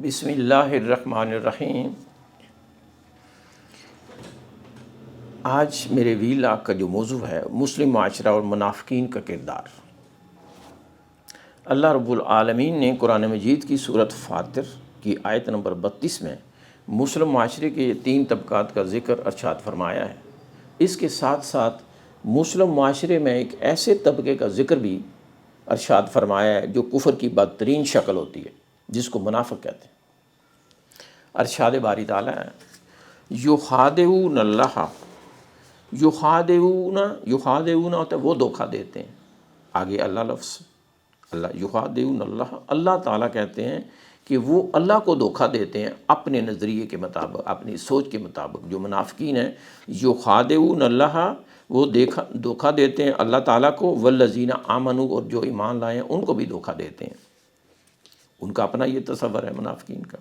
بسم اللہ الرحمن الرحیم۔ آج میرے ویلاگ کا جو موضوع ہے مسلم معاشرہ اور منافقین کا کردار۔ اللہ رب العالمین نے قرآن مجید کی سورۃ فاطر کی آیت نمبر 32 میں مسلم معاشرے کے 3 طبقات کا ذکر ارشاد فرمایا ہے۔ اس کے ساتھ ساتھ مسلم معاشرے میں ایک ایسے طبقے کا ذکر بھی ارشاد فرمایا ہے جو کفر کی بدترین شکل ہوتی ہے، جس کو منافق کہتے ہیں۔ ارشاد باری تعالیٰ ہے یخادعون اللہ، یخادعون ہوتا ہے وہ دھوکہ دیتے ہیں۔ آگے اللہ لفظ، اللہ یخادعون اللہ، اللہ تعالیٰ کہتے ہیں کہ وہ اللہ کو دھوکہ دیتے ہیں اپنے نظریے کے مطابق، اپنی سوچ کے مطابق۔ جو منافقین ہیں یخادعون اللہ، وہ دھوکہ دیتے ہیں اللہ تعالیٰ کو، والذین آمنوا، اور جو ایمان لائے ہیں ان کو بھی دھوکہ دیتے ہیں۔ ان کا اپنا یہ تصور ہے منافقین کا۔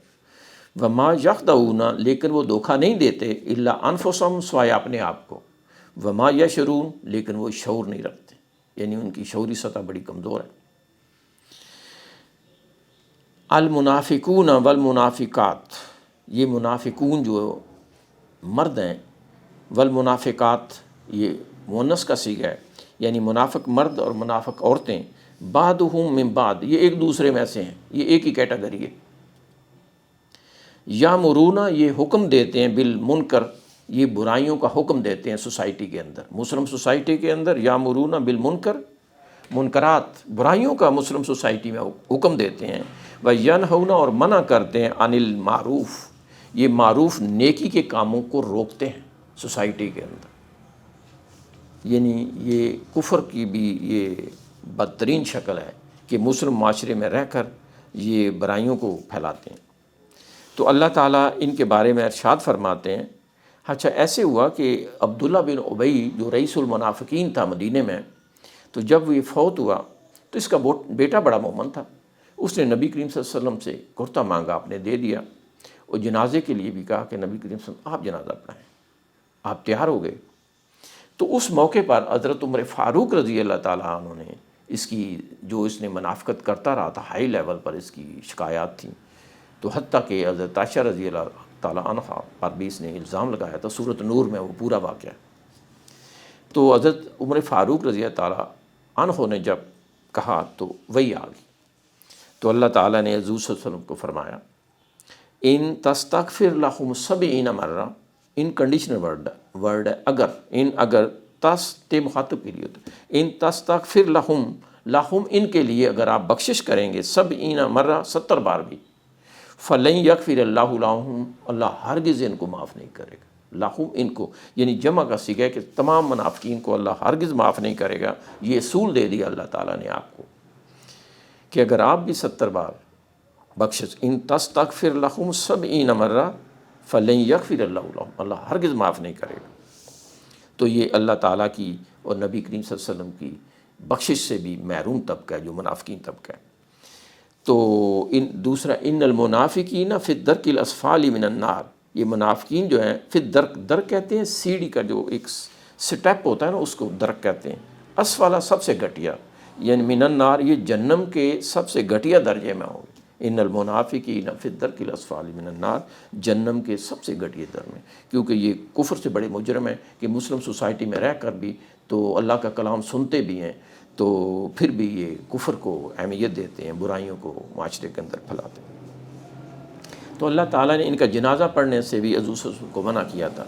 وما یخدعون، لیکن وہ دھوکہ نہیں دیتے، الا انفسہم، سوائے اپنے آپ کو، وما یشعرون، لیکن وہ شعور نہیں رکھتے، یعنی ان کی شعوری سطح بڑی کمزور ہے۔ المنافقون والمنافقات، یہ منافقون جو مرد ہیں، والمنافقات یہ مؤنث کا صیغہ ہے، یعنی منافق مرد اور منافق عورتیں، بعضهم من بعض، یہ ایک دوسرے میں سے ہیں، یہ ایک ہی کیٹیگری ہے۔ یامرون، یہ حکم دیتے ہیں، بالمنکر، یہ برائیوں کا حکم دیتے ہیں سوسائٹی کے اندر، مسلم سوسائٹی کے اندر۔ یامرون بالمنکر، منکرات، برائیوں کا مسلم سوسائٹی میں حکم دیتے ہیں۔ وینہون، اور منع کرتے ہیں، عن المعروف، یہ معروف نیکی کے کاموں کو روکتے ہیں سوسائٹی کے اندر۔ یعنی یہ کفر کی بھی یہ بدترین شکل ہے کہ مسلم معاشرے میں رہ کر یہ برائیوں کو پھیلاتے ہیں۔ تو اللہ تعالیٰ ان کے بارے میں ارشاد فرماتے ہیں۔ اچھا، ایسے ہوا کہ عبداللہ بن ابی جو رئیس المنافقین تھا مدینے میں، تو جب یہ فوت ہوا تو اس کا بیٹا بڑا مومن تھا، اس نے نبی کریم صلی اللہ علیہ وسلم سے کرتا مانگا، آپ نے دے دیا، اور جنازے کے لیے بھی کہا کہ نبی کریم صلی اللہ علیہ وسلم آپ جنازہ پڑھائیں۔ آپ تیار ہو گئے تو اس موقع پر حضرت عمر فاروق رضی اللہ تعالیٰ عنہ نے اس کی، جو اس نے منافقت کرتا رہا تھا، ہائی لیول پر اس کی شکایات تھیں، تو حتیٰ کہ حضرت عائشہ رضی اللہ تعالیٰ عنہ پر بھی اس نے الزام لگایا تھا، سورۃ نور میں وہ پورا واقعہ۔ تو حضرت عمر فاروق رضی اللہ تعالیٰ عنہ نے جب کہا تو وہی آ گئی، تو اللہ تعالیٰ نے حضور صلی اللہ علیہ وسلم کو فرمایا ان تستغفر لہم 70 مرہ، ان کنڈیشنل ورڈ ہے، اگر تے مخاطب کے لیے ہوتا ہے، ان تستغفر لہم ان کے لیے اگر آپ بخشش کریں گے 70 مرہ، 70 بار بھی، فلن یغفر اللہ لہم، اللہ ہرگز ان کو معاف نہیں کرے گا۔ لہم ان کو، یعنی جمع کا صیغہ ہے کہ تمام منافقین کو اللہ ہرگز معاف نہیں کرے گا۔ یہ اصول دے دیا اللہ تعالیٰ نے آپ کو کہ اگر آپ بھی 70 بار بخشش، ان تستغفر لہم 70 مرہ فلن یغفر اللہ لہم، اللہ ہرگز معاف نہیں کرے گا۔ تو یہ اللہ تعالیٰ کی اور نبی کریم صلی اللہ علیہ وسلم کی بخشش سے بھی محروم طبقہ ہے جو منافقین طبقہ ہے۔ تو دوسرا ان المنافقین فی الدرک الاسفل من النار، یہ منافقین جو ہیں فی الدرک، درک کہتے ہیں سیڑھی کا جو ایک سٹیپ ہوتا ہے نا، اس کو درک کہتے ہیں۔ اسفل سب سے گھٹیا، یعنی من النار، یہ جہنم کے سب سے گھٹیا درجے میں ہوں گے۔ ان المنافقین فی الدرک الاسفل من النار، جہنم کے سب سے گھٹیا در میں، کیونکہ یہ کفر سے بڑے مجرم ہیں کہ مسلم سوسائٹی میں رہ کر بھی تو اللہ کا کلام سنتے بھی ہیں، تو پھر بھی یہ کفر کو اہمیت دیتے ہیں، برائیوں کو معاشرے کے اندر پھیلاتے ہیں۔ تو اللہ تعالیٰ نے ان کا جنازہ پڑھنے سے بھی حضور صلی اللہ علیہ وسلم کو منع کیا تھا۔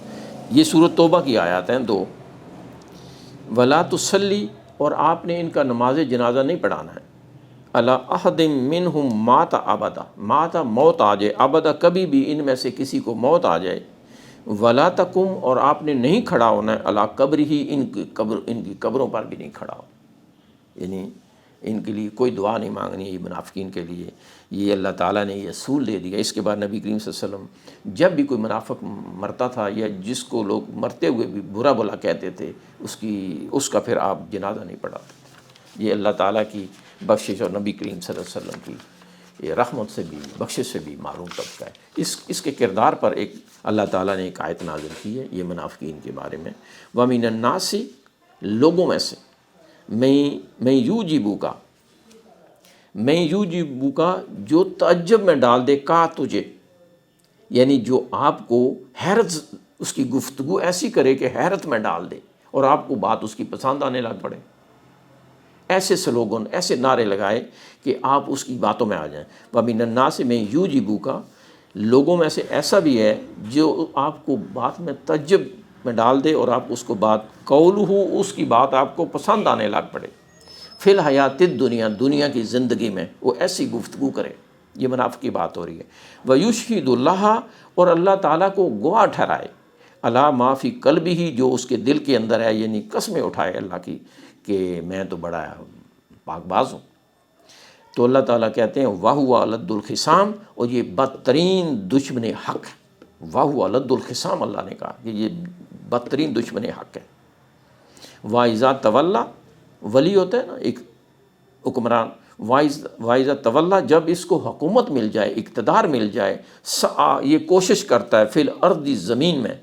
یہ سورۃ توبہ کی آیات ہیں 2۔ ولا تصلی، اور آپ نے ان کا نماز جنازہ نہیں پڑھانا ہے، علی احد منہم مات ابدا، مات موت آ جائے، ابدا کبھی بھی ان میں سے کسی کو موت آ جائے، ولا تقم، اور آپ نے نہیں کھڑا ہونا ہے، علی قبرہ، ان کی قبروں پر بھی نہیں کھڑا ہونا، یعنی ان کے لیے کوئی دعا نہیں مانگنی ہے، یہ منافقین کے لیے یہ اللہ تعالیٰ نے یہ اصول دے دیا۔ اس کے بعد نبی کریم صلی اللہ علیہ وسلم جب بھی کوئی منافق مرتا تھا یا جس کو لوگ مرتے ہوئے بھی برا بھلا کہتے تھے، اس کا پھر آپ جنازہ نہیں پڑھاتے تھے۔ یہ اللہ تعالیٰ کی بخشش اور نبی کریم صلی اللہ علیہ وسلم کی یہ رحمت سے بھی، بخشش سے بھی محروم طبقہ ہے۔ اس کے کردار پر ایک اللہ تعالیٰ نے ایک آیت نازل کی ہے یہ منافقین کے بارے میں۔ وَمِنَ النَّاسِ، لوگوں میں سے، میں یوجبو کا، میں یوجبو کا جو تعجب میں ڈال دے کا تجھے، یعنی جو آپ کو حیرت، اس کی گفتگو ایسی کرے کہ حیرت میں ڈال دے اور آپ کو بات اس کی پسند آنے لگ پڑے، ایسے سلوگن، ایسے نعرے لگائے کہ آپ اس کی باتوں میں آ جائیں۔ وَمِنَ النَّاسِ مَن یُعْجِبُکَ، لوگوں میں سے ایسا بھی ہے جو آپ کو بات میں تعجب میں ڈال دے اور آپ اس کو بات قولہ، اس کی بات آپ کو پسند آنے لگ پڑے، فی الحیات الدنیا، دنیا کی زندگی میں وہ ایسی گفتگو کرے۔ یہ منافق کی بات ہو رہی ہے۔ وَيُشْهِدُ اللَّهَ، اور اللہ تعالیٰ کو گواہ ٹھہرائے، عَلَىٰ مَا فِي قَلْبِهِ، جو اس کے دل کے اندر ہے، یعنی قسمیں اٹھائے اللہ کی کہ میں تو بڑا پاک باز ہوں۔ تو اللہ تعالیٰ کہتے ہیں وَهُوَ أَلَدُّ الْخِصَامِ، اور یہ بدترین دشمن حق ہے۔ وَهُوَ أَلَدُّ الْخِصَامِ، اللہ نے کہا کہ یہ بدترین دشمن حق ہے۔ وَإِذَا تَوَلَّىٰ، ولی ہوتا ہے نا ایک حکمران، وَإِذَا تَوَلَّىٰ، جب اس کو حکومت مل جائے، اقتدار مل جائے، یہ کوشش کرتا ہے فی الارض، زمین میں،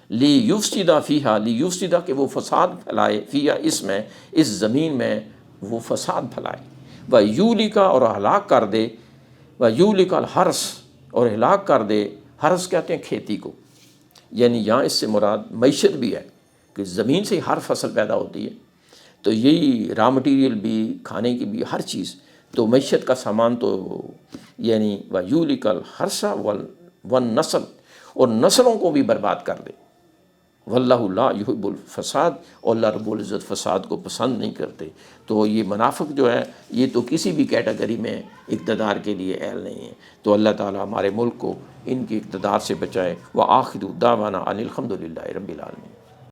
لِيُفْسِدَ فِيهَا، لِيُفْسِدَ، کہ وہ فساد پھیلائے، فیہا، اس میں، اس زمین میں وہ فساد پھیلائے، وَيُهْلِكَ، اور ہلاک کر دے، وَيُهْلِكَ الْحَرْثَ، اور ہلاک کر دے، حرث کہتے ہیں کھیتی کو، یعنی یہاں اس سے مراد معیشت بھی ہے کہ زمین سے ہر فصل پیدا ہوتی ہے، تو یہی را مٹیریل بھی، کھانے کی بھی، ہر چیز، تو معیشت کا سامان تو یعنی وَيُهْلِكَ الْحَرْثَ وَالنَّسْلَ، اور نسلوں کو بھی برباد کر دے۔ واللہ لا یحب الفساد، اور اللہ رب العزت فساد کو پسند نہیں کرتے۔ تو یہ منافق جو ہے یہ تو کسی بھی کیٹیگری میں اقتدار کے لیے اہل نہیں ہے۔ تو اللہ تعالیٰ ہمارے ملک کو ان کی اقتدار سے بچائے۔ وآخر دعوانا ان الحمد للہ رب العالمین۔